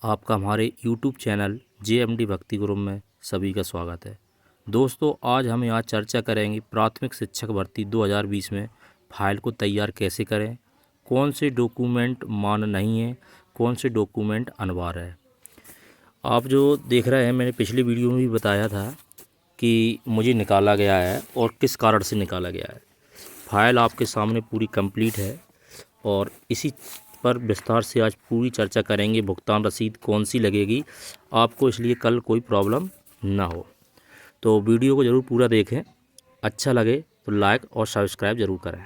आपका हमारे YouTube channel JMD भक्ति ग्रुप में सभी का स्वागत है। दोस्तों, आज हम यहाँ चर्चा करेंगे प्राथमिक शिक्षक भर्ती 2020 में फाइल को तैयार कैसे करें, कौन से डॉक्यूमेंट मान्य नहीं है, कौन से डॉक्यूमेंट अनिवार्य है। आप जो देख रहे हैं, मैंने पिछली वीडियो में भी बताया था कि मुझे निकाला गया है और किस कारण से निकाला गया है। फाइल आपके सामने पूरी कंप्लीट है और इसी पर विस्तार से आज पूरी चर्चा करेंगे। भुगतान रसीद कौन सी लगेगी आपको, इसलिए कल कोई प्रॉब्लम ना हो। तो वीडियो को ज़रूर पूरा देखें, अच्छा लगे तो लाइक और सब्सक्राइब ज़रूर करें।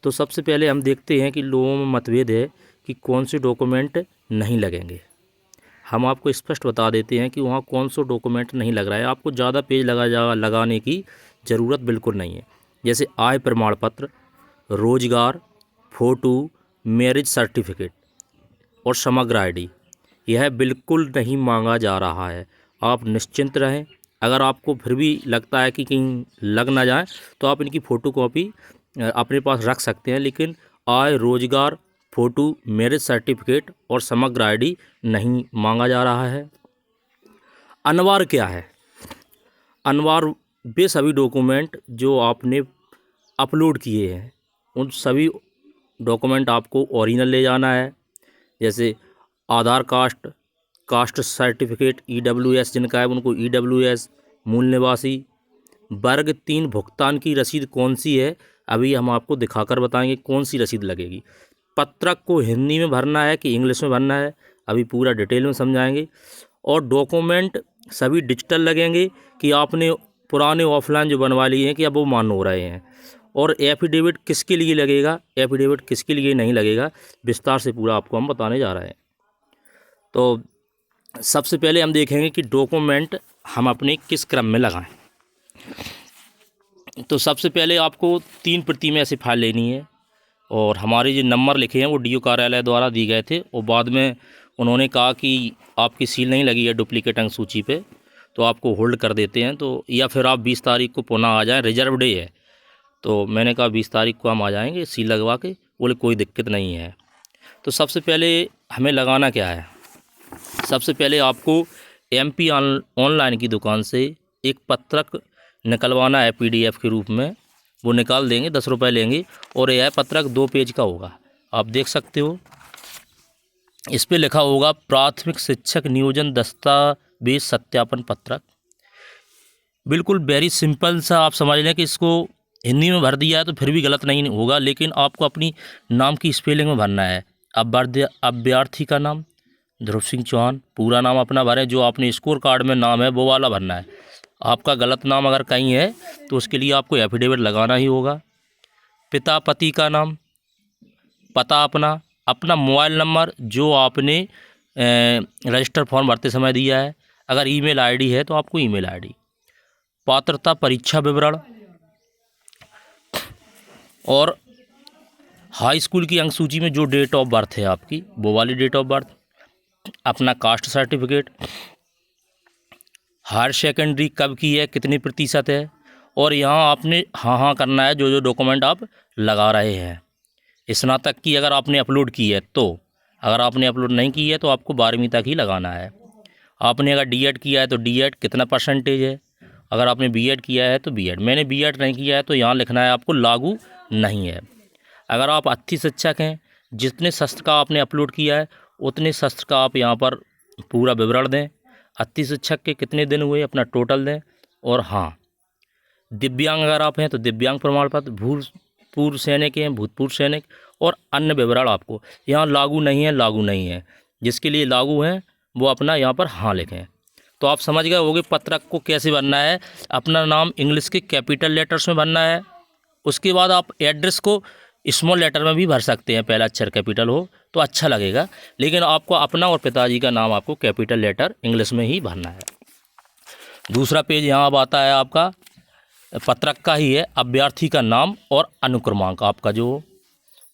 तो सबसे पहले हम देखते हैं कि लोगों में मतभेद है कि कौन से डॉक्यूमेंट नहीं लगेंगे। हम आपको स्पष्ट बता देते हैं कि वहाँ कौन सा डॉक्यूमेंट नहीं लग रहा है। आपको ज़्यादा पेज लगाने की ज़रूरत बिल्कुल नहीं है। जैसे आय प्रमाण पत्र, रोजगार, फ़ोटो, मैरिज सर्टिफिकेट और समग्र आईडी, यह बिल्कुल नहीं मांगा जा रहा है। आप निश्चिंत रहें। अगर आपको फिर भी लगता है कि कहीं लग ना जाए तो आप इनकी फ़ोटोकॉपी अपने पास रख सकते हैं, लेकिन आय, रोजगार, फ़ोटो, मैरिज सर्टिफिकेट और समग्र आईडी नहीं मांगा जा रहा है। अनिवार्य क्या है? अनिवार्य वे सभी डॉक्यूमेंट जो आपने अपलोड किए हैं, उन सभी डॉक्यूमेंट आपको ओरिजिनल ले जाना है। जैसे आधार कास्ट सर्टिफिकेट, EWS जिनका है उनको EWS, मूल निवासी, वर्ग 3 भुगतान की रसीद कौन सी है, अभी हम आपको दिखाकर बताएंगे कौन सी रसीद लगेगी। पत्रक को हिंदी में भरना है कि इंग्लिश में भरना है, अभी पूरा डिटेल में समझाएंगे। और डॉक्यूमेंट सभी डिजिटल लगेंगे कि आपने पुराने ऑफलाइन जो बनवा लिए हैं कि अब वो मान्य हो रहे हैं। और एफिडेविट किसके लिए लगेगा, एफिडेविट किसके लिए नहीं लगेगा, विस्तार से पूरा आपको हम बताने जा रहे हैं। तो सबसे पहले हम देखेंगे कि डॉक्यूमेंट हम अपने किस क्रम में लगाएं। तो सबसे पहले आपको 3 प्रति में ऐसी फाइल लेनी है और हमारे जो नंबर लिखे हैं वो DO कार्यालय द्वारा दिए गए थे और बाद में उन्होंने कहा कि आपकी सील नहीं लगी है डुप्लीकेट अंक सूची पे, तो आपको होल्ड कर देते हैं। तो या फिर आप 20 तारीख को पुनः आ जाएं, रिजर्व डे है। तो मैंने कहा 20 तारीख को हम आ जाएंगे सील लगवा के। बोले कोई दिक्कत नहीं है। तो सबसे पहले हमें लगाना क्या है, सबसे पहले आपको MP ऑनलाइन की दुकान से एक पत्रक निकलवाना है PDF के रूप में। वो निकाल देंगे, 10 रुपये लेंगे और यह पत्रक 2 पेज का होगा। आप देख सकते हो, इस पे लिखा होगा प्राथमिक शिक्षक नियोजन दस्तावेज सत्यापन पत्रक। बिल्कुल वेरी सिंपल सा आप समझ लें कि इसको हिंदी में भर दिया है तो फिर भी गलत नहीं होगा, लेकिन आपको अपनी नाम की स्पेलिंग में भरना है। अभ्यर्थी का नाम ध्रुव सिंह चौहान, पूरा नाम अपना भरें, जो आपने स्कोर कार्ड में नाम है वो वाला भरना है। आपका गलत नाम अगर कहीं है तो उसके लिए आपको एफिडेविट लगाना ही होगा। पिता पति का नाम, पता अपना मोबाइल नंबर जो आपने रजिस्टर फॉर्म भरते समय दिया है। अगर ईमेल आईडी है तो आपको ईमेल आईडी, पात्रता परीक्षा विवरण और हाई स्कूल की अंक सूची में जो डेट ऑफ बर्थ है आपकी, वो वाली डेट ऑफ बर्थ, अपना कास्ट सर्टिफिकेट, हायर सेकेंडरी कब की है, कितनी प्रतिशत है। और यहाँ आपने हाँ करना है जो डॉक्यूमेंट आप लगा रहे हैं। स्नातक की अगर आपने अपलोड की है तो, अगर आपने अपलोड नहीं की है तो आपको 12वीं तक ही लगाना है। आपने अगर D.Ed किया है तो D.Ed कितना परसेंटेज है, अगर आपने B.Ed किया है तो B.Ed। मैंने B.Ed नहीं किया है तो यहाँ लिखना है आपको लागू नहीं है। अगर आप अतिथि शिक्षक हैं, जितने शस्त्र का आपने अपलोड किया है उतने शस्त्र का आप यहाँ पर पूरा विवरण दें। अतिथि शिक्षक के कितने दिन हुए अपना टोटल दें। और हाँ, दिव्यांग अगर आप हैं तो दिव्यांग प्रमाण पत्र, भूतपूर्व सैनिक हैं, भूतपूर्व सैनिक और अन्य विवरण आपको यहाँ लागू नहीं है। जिसके लिए लागू हैं वो अपना यहाँ पर हाँ लिखें। तो आप समझ गए होंगे पत्रक को कैसे भरना है। अपना नाम इंग्लिश के कैपिटल लेटर्स में भरना है। उसके बाद आप एड्रेस को स्मॉल लेटर में भी भर सकते हैं, पहला अक्षर कैपिटल हो तो अच्छा लगेगा, लेकिन आपको अपना और पिताजी का नाम आपको कैपिटल लेटर इंग्लिश में ही भरना है। दूसरा पेज यहाँ अब आता है आपका पत्रक का ही है, अभ्यर्थी का नाम और अनुक्रमांक आपका जो हो।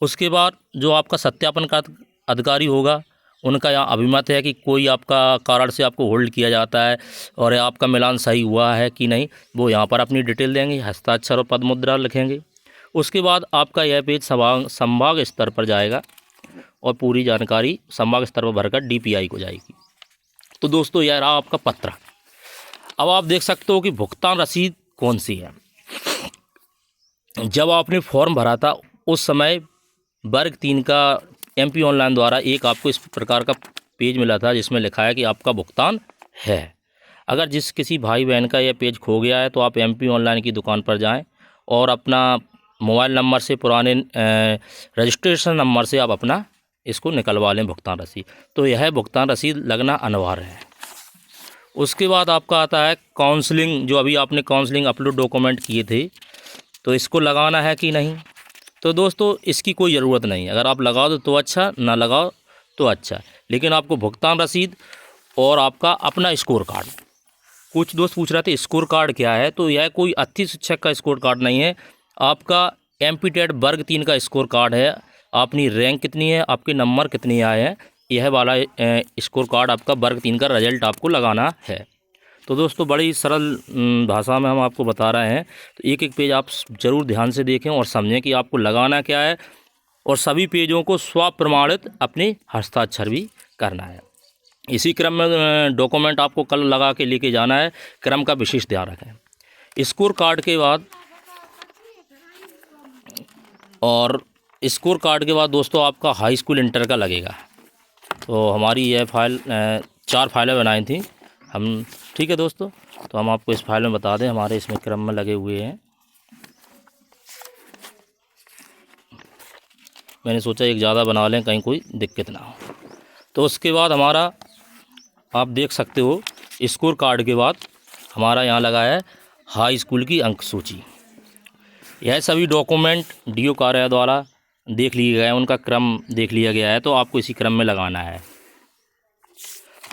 उसके बाद जो आपका सत्यापन का अधिकारी होगा उनका यहाँ अभिमत है कि कोई आपका कारण से आपको होल्ड किया जाता है और आपका मिलान सही हुआ है कि नहीं, वो यहाँ पर अपनी डिटेल देंगे, हस्ताक्षर और पद मुद्रा लिखेंगे। उसके बाद आपका यह पेज संभाग स्तर पर जाएगा और पूरी जानकारी संभाग स्तर पर भरकर DPI को जाएगी। तो दोस्तों यह रहा आपका पत्र। अब आप देख सकते हो कि भुगतान रसीद कौन सी है। जब आपने फॉर्म भरा था उस समय वर्ग 3 का MP ऑनलाइन द्वारा एक आपको इस प्रकार का पेज मिला था जिसमें लिखा है कि आपका भुगतान है। अगर जिस किसी भाई बहन का यह पेज खो गया है तो आप MP ऑनलाइन की दुकान पर जाएं और अपना मोबाइल नंबर से पुराने रजिस्ट्रेशन नंबर से आप अपना इसको निकलवा लें भुगतान रसीद। तो यह भुगतान रसीद लगना अनिवार्य है। उसके बाद आपका आता है काउंसलिंग, जो अभी आपने काउंसलिंग अपलोड डॉक्यूमेंट किए थे तो इसको लगाना है कि नहीं। तो दोस्तों इसकी कोई ज़रूरत नहीं है, अगर आप लगा दो तो अच्छा, ना लगाओ तो अच्छा, लेकिन आपको भुगतान रसीद और आपका अपना स्कोर कार्ड। कुछ दोस्त पूछ रहे थे स्कोर कार्ड क्या है, तो यह कोई अच्छी शिक्षक का स्कोर कार्ड नहीं है, आपका MP-TET वर्ग 3 का स्कोर कार्ड है। अपनी रैंक कितनी है, आपके नंबर कितने आए हैं, यह वाला स्कोर कार्ड आपका वर्ग 3 का रिजल्ट आपको लगाना है। तो दोस्तों बड़ी सरल भाषा में हम आपको बता रहे हैं, तो एक एक पेज आप ज़रूर ध्यान से देखें और समझें कि आपको लगाना क्या है, और सभी पेजों को स्वप्रमाणित अपने हस्ताक्षर भी करना है। इसी क्रम में डॉक्यूमेंट आपको कल लगा के लेके जाना है, क्रम का विशेष ध्यान रखें। स्कोर कार्ड के बाद दोस्तों आपका हाई स्कूल इंटर का लगेगा। तो हमारी यह फाइल 4 फाइलें बनाई थी हम, ठीक है दोस्तों। तो हम आपको इस फाइल में बता दें, हमारे इसमें क्रम में लगे हुए हैं। मैंने सोचा एक ज़्यादा बना लें, कहीं कोई दिक्कत ना हो। तो उसके बाद हमारा आप देख सकते हो स्कोर कार्ड के बाद हमारा यहाँ लगा है हाई स्कूल की अंक सूची। यह सभी डॉक्यूमेंट DO कार्यालय द्वारा देख लिए गए हैं, उनका क्रम देख लिया गया है, तो आपको इसी क्रम में लगाना है।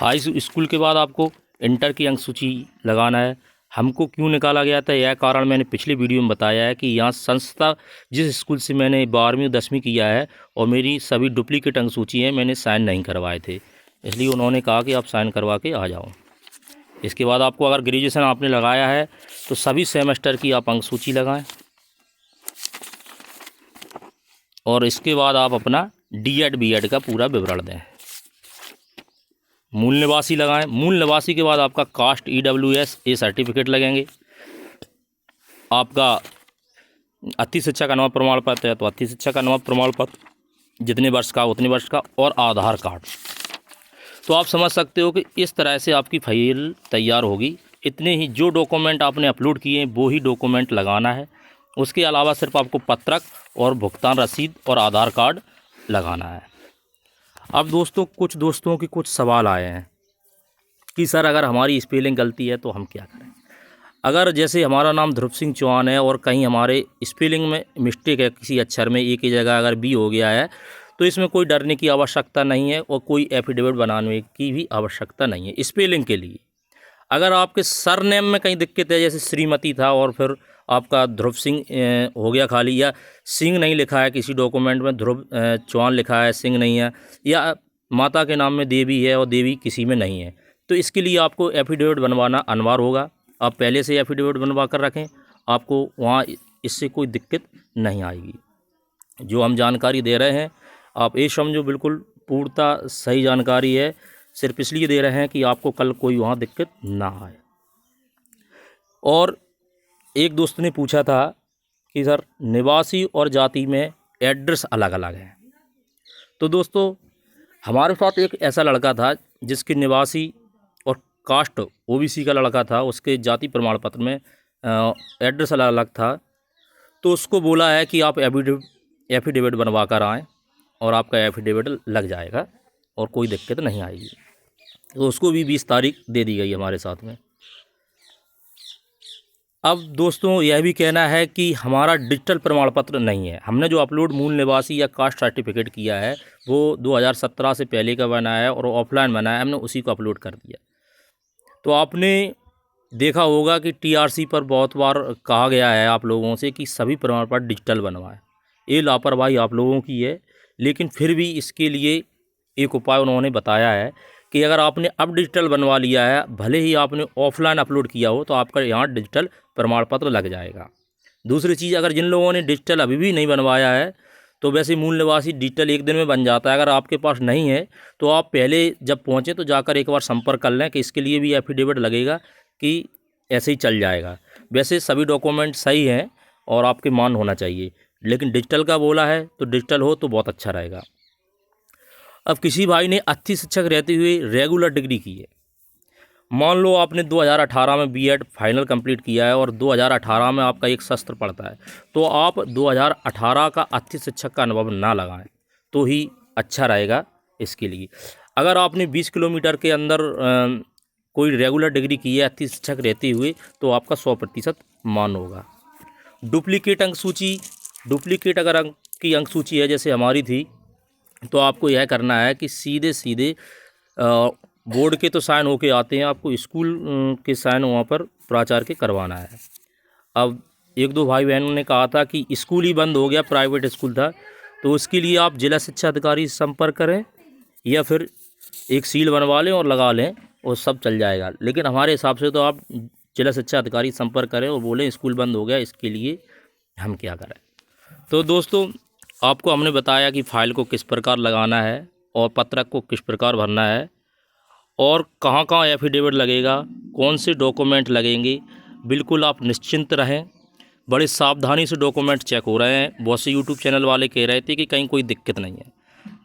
हाई स्कूल के बाद आपको इंटर की अंक सूची लगाना है। हमको क्यों निकाला गया था, यह कारण मैंने पिछले वीडियो में बताया है कि यहाँ संस्था जिस स्कूल से मैंने 12वीं और 10वीं किया है और मेरी सभी डुप्लीकेट अंक सूची है, मैंने साइन नहीं करवाए थे, इसलिए उन्होंने कहा कि आप साइन करवा के आ जाओ। इसके बाद आपको अगर ग्रेजुएशन आपने लगाया है तो सभी सेमेस्टर की आप अंक सूची लगाएं, और इसके बाद आप अपना D.Ed B.Ed का पूरा विवरण दें। मूल निवासी लगाएं। मूल निवासी के बाद आपका कास्ट EWS A सर्टिफिकेट लगेंगे। आपका अति शिक्षा का नवा प्रमाण पत्र है तो अति शिक्षा का नवा प्रमाण पत्र, जितने वर्ष का उतने वर्ष का, और आधार कार्ड। तो आप समझ सकते हो कि इस तरह से आपकी फाइल तैयार होगी। इतने ही जो डॉक्यूमेंट आपने अपलोड किए हैं वो ही डॉक्यूमेंट लगाना है। उसके अलावा सिर्फ आपको पत्रक और भुगतान रसीद और आधार कार्ड लगाना है। अब दोस्तों कुछ दोस्तों के कुछ सवाल आए हैं कि सर अगर हमारी स्पेलिंग गलती है तो हम क्या करें। अगर जैसे हमारा नाम ध्रुव सिंह चौहान है और कहीं हमारे स्पेलिंग में मिस्टेक है, किसी अक्षर में एक ही जगह अगर B हो गया है, तो इसमें कोई डरने की आवश्यकता नहीं है और कोई एफिडेविट बनाने की भी आवश्यकता नहीं है स्पेलिंग के लिए। अगर आपके सरनेम में कहीं दिक्कत है, जैसे श्रीमती था और फिर आपका ध्रुव सिंह हो गया खाली, या सिंह नहीं लिखा है किसी डॉक्यूमेंट में, ध्रुव चौहान लिखा है, सिंह नहीं है, या माता के नाम में देवी है और देवी किसी में नहीं है, तो इसके लिए आपको एफिडेविट बनवाना अनिवार्य होगा। आप पहले से एफिडेविट बनवा कर रखें, आपको वहाँ इससे कोई दिक्कत नहीं आएगी। जो हम जानकारी दे रहे हैं आप ये समझो बिल्कुल पूर्णतः सही जानकारी है, सिर्फ इसलिए दे रहे हैं कि आपको कल कोई वहाँ दिक्कत ना आए। और एक दोस्त ने पूछा था कि सर निवासी और जाति में एड्रेस अलग अलग है। तो दोस्तों हमारे साथ एक ऐसा लड़का था जिसके निवासी और कास्ट OBC का लड़का था, उसके जाति प्रमाण पत्र में एड्रेस अलग अलग था। तो उसको बोला है कि आप एफिडेविट बनवा कर आएँ और आपका एफिडेविट लग जाएगा और कोई दिक्कत नहीं आएगी। तो उसको भी 20 तारीख दे दी गई हमारे साथ में। अब दोस्तों यह भी कहना है कि हमारा डिजिटल प्रमाण पत्र नहीं है। हमने जो अपलोड मूल निवासी या कास्ट सर्टिफिकेट किया है वो 2017 से पहले का बना है और ऑफलाइन बना है, हमने उसी को अपलोड कर दिया। तो आपने देखा होगा कि TRC पर बहुत बार कहा गया है आप लोगों से कि सभी प्रमाण पत्र डिजिटल बनवाएं। ये लापरवाही आप लोगों की है, लेकिन फिर भी इसके लिए एक उपाय उन्होंने बताया है कि अगर आपने अब डिजिटल बनवा लिया है, भले ही आपने ऑफलाइन अपलोड किया हो, तो आपका यहाँ डिजिटल प्रमाण पत्र लग जाएगा। दूसरी चीज़, अगर जिन लोगों ने डिजिटल अभी भी नहीं बनवाया है तो वैसे मूल निवासी डिजिटल 1 दिन में बन जाता है। अगर आपके पास नहीं है तो आप पहले जब पहुँचें तो जाकर एक बार संपर्क कर लें कि इसके लिए भी एफिडेविट लगेगा कि ऐसे ही चल जाएगा। वैसे सभी डॉक्यूमेंट सही हैं और आपके मान होना चाहिए, लेकिन डिजिटल का बोला है तो डिजिटल हो तो बहुत अच्छा रहेगा। अब किसी भाई ने अच्छी शिक्षक रहते हुए रेगुलर डिग्री की है, मान लो आपने 2018 में बीएड फाइनल कंप्लीट किया है और 2018 में आपका एक सत्र पड़ता है, तो आप 2018 का अच्छे शिक्षक का अनुभव ना लगाएं तो ही अच्छा रहेगा इसके लिए। अगर आपने 20 किलोमीटर के अंदर कोई रेगुलर डिग्री की है अच्छी शिक्षक रहते हुए तो आपका 100% मान होगा। डुप्लीकेट अंक सूची, डुप्लीकेट अगर अंक की अंक सूची है जैसे हमारी थी, तो आपको यह करना है कि सीधे सीधे बोर्ड के तो साइन होके आते हैं, आपको स्कूल के साइन वहाँ पर प्राचार्य के करवाना है। अब 1-2 भाई बहनों ने कहा था कि स्कूल ही बंद हो गया, प्राइवेट स्कूल था, तो उसके लिए आप जिला शिक्षा अधिकारी से संपर्क करें या फिर एक सील बनवा लें और लगा लें और सब चल जाएगा। लेकिन हमारे हिसाब से तो आप जिला शिक्षा अधिकारी से संपर्क करें और बोलें स्कूल बंद हो गया, इसके लिए हम क्या करें। तो दोस्तों, आपको हमने बताया कि फ़ाइल को किस प्रकार लगाना है और पत्रक को किस प्रकार भरना है और कहाँ कहाँ एफिडेविट लगेगा, कौन से डॉक्यूमेंट लगेंगे। बिल्कुल आप निश्चिंत रहें, बड़े सावधानी से डॉक्यूमेंट चेक हो रहे हैं। बहुत से यूट्यूब चैनल वाले कह रहे थे कि कहीं कोई दिक्कत नहीं है।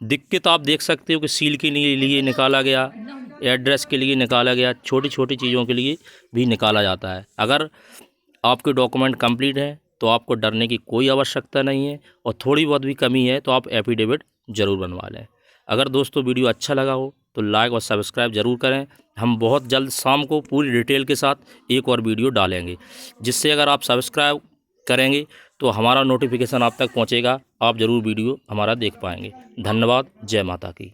दिक्कत आप देख सकते हो कि सील के लिए निकाला गया, एड्रेस के लिए निकाला गया, छोटी छोटी चीज़ों के लिए भी निकाला जाता है। अगर आपके डॉक्यूमेंट कंप्लीट हैं तो आपको डरने की कोई आवश्यकता नहीं है, और थोड़ी बहुत भी कमी है तो आप एफिडेविट ज़रूर बनवा लें। अगर दोस्तों वीडियो अच्छा लगा हो तो लाइक और सब्सक्राइब ज़रूर करें। हम बहुत जल्द शाम को पूरी डिटेल के साथ एक और वीडियो डालेंगे, जिससे अगर आप सब्सक्राइब करेंगे तो हमारा नोटिफिकेशन आप तक पहुंचेगा, आप ज़रूर वीडियो हमारा देख पाएंगे। धन्यवाद। जय माता की।